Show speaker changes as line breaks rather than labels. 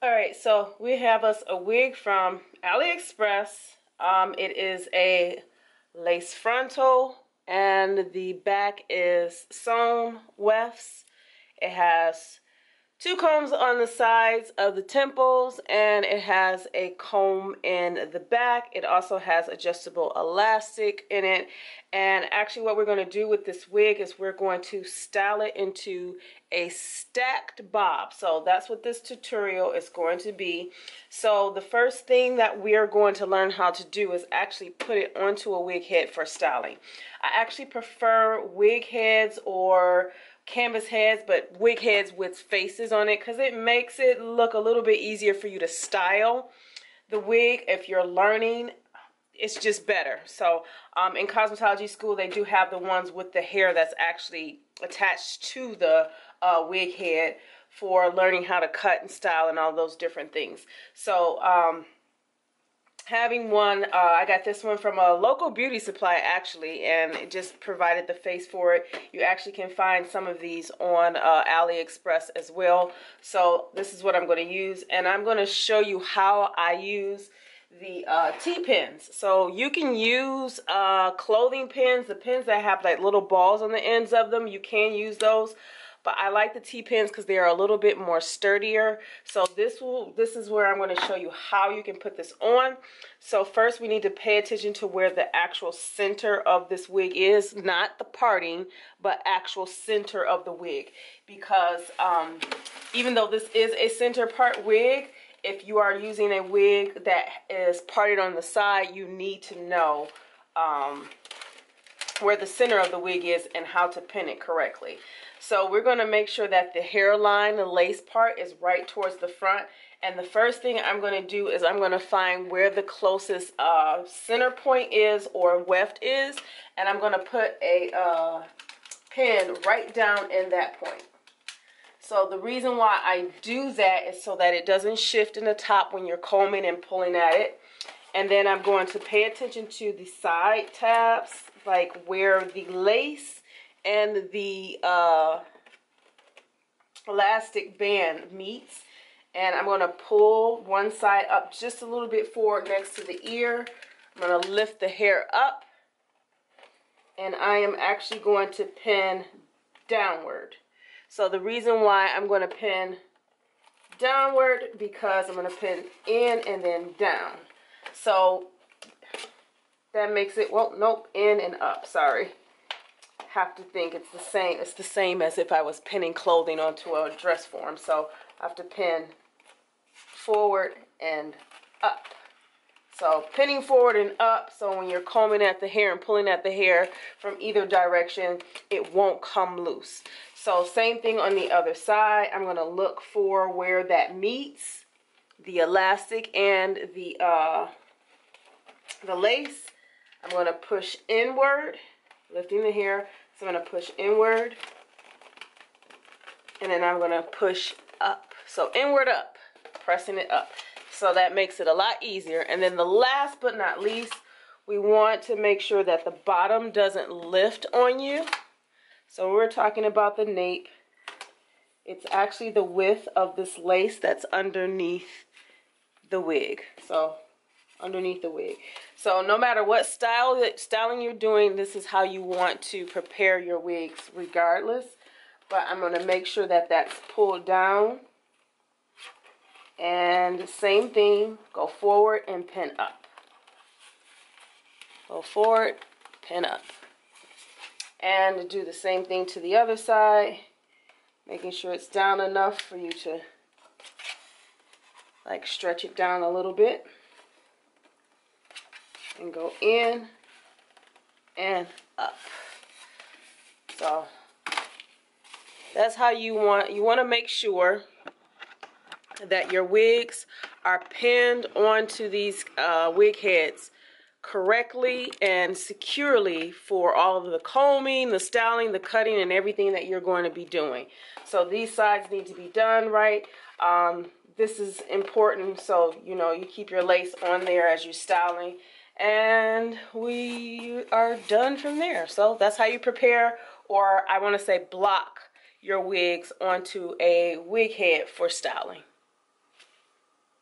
Alright, so we have us a wig from AliExpress. It is a lace frontal and the back is sewn wefts. It has two combs on the sides of the temples and it has a comb in the back. It also has adjustable elastic in it. And actually what we're going to do with this wig is we're going to style it into a stacked bob. So that's what this tutorial is going to be. So the first thing that we are going to learn how to do is actually put it onto a wig head for styling. I actually prefer wig heads or canvas heads, but wig heads with faces on it because it makes it look a little bit easier for you to style the wig. If you're learning, it's just better. So in cosmetology school they do have the ones with the hair that's actually attached to the wig head for learning how to cut and style and all those different things. So having one, I got this one from a local beauty supply actually, and it just provided the face for it. You actually can find some of these on AliExpress as well. So this is what I'm going to use, and I'm going to show you how I use the T-pins. So you can use clothing pins, the pins that have like little balls on the ends of them. You can use those. But I like the T-pins because they are a little bit more sturdier. So this is where I'm going to show you how you can put this on. So first we need to pay attention to where the actual center of this wig is, not the parting, but actual center of the wig. Because even though this is a center part wig, if you are using a wig that is parted on the side, you need to know where the center of the wig is and how to pin it correctly. So we're going to make sure that the hairline, the lace part, is right towards the front. And the first thing I'm going to do is I'm going to find where the closest center point is or weft is. And I'm going to put a pin right down in that point. So the reason why I do that is so that it doesn't shift in the top when you're combing and pulling at it. And then I'm going to pay attention to the side tabs, like where the lace and the elastic band meets, and I'm going to pull one side up just a little bit forward next to the ear. I'm going to lift the hair up, and I am actually going to pin downward. So the reason why I'm going to pin downward, because I'm going to pin in and then down. So that makes it, well, nope, in and up, sorry. Have to think it's the same as if I was pinning clothing onto a dress form. So I have to pin forward and up. So pinning forward and up, so when you're combing at the hair and pulling at the hair from either direction, it won't come loose. So same thing on the other side. I'm going to look for where that meets the elastic and the lace. I'm going to push inward, lifting the hair. So I'm going to push inward, and then I'm going to push up. So inward up, pressing it up. So that makes it a lot easier. And then the last but not least, we want to make sure that the bottom doesn't lift on you. So we're talking about the nape. It's actually the width of this lace that's underneath the wig. So underneath the wig. So no matter what styling you're doing, this is how you want to prepare your wigs regardless. But I'm going to make sure that that's pulled down. And same thing, go forward and pin up. Go forward, pin up. And do the same thing to the other side, making sure it's down enough for you to like stretch it down a little bit. And go in and up. So that's how you want to make sure that your wigs are pinned onto these wig heads correctly and securely for all of the combing, the styling, the cutting, and everything that you're going to be doing. So these sides need to be done right. This is important, so you know you keep your lace on there as you're styling. And we are done from there. So that's how you prepare, or I want to say block your wigs onto a wig head for styling.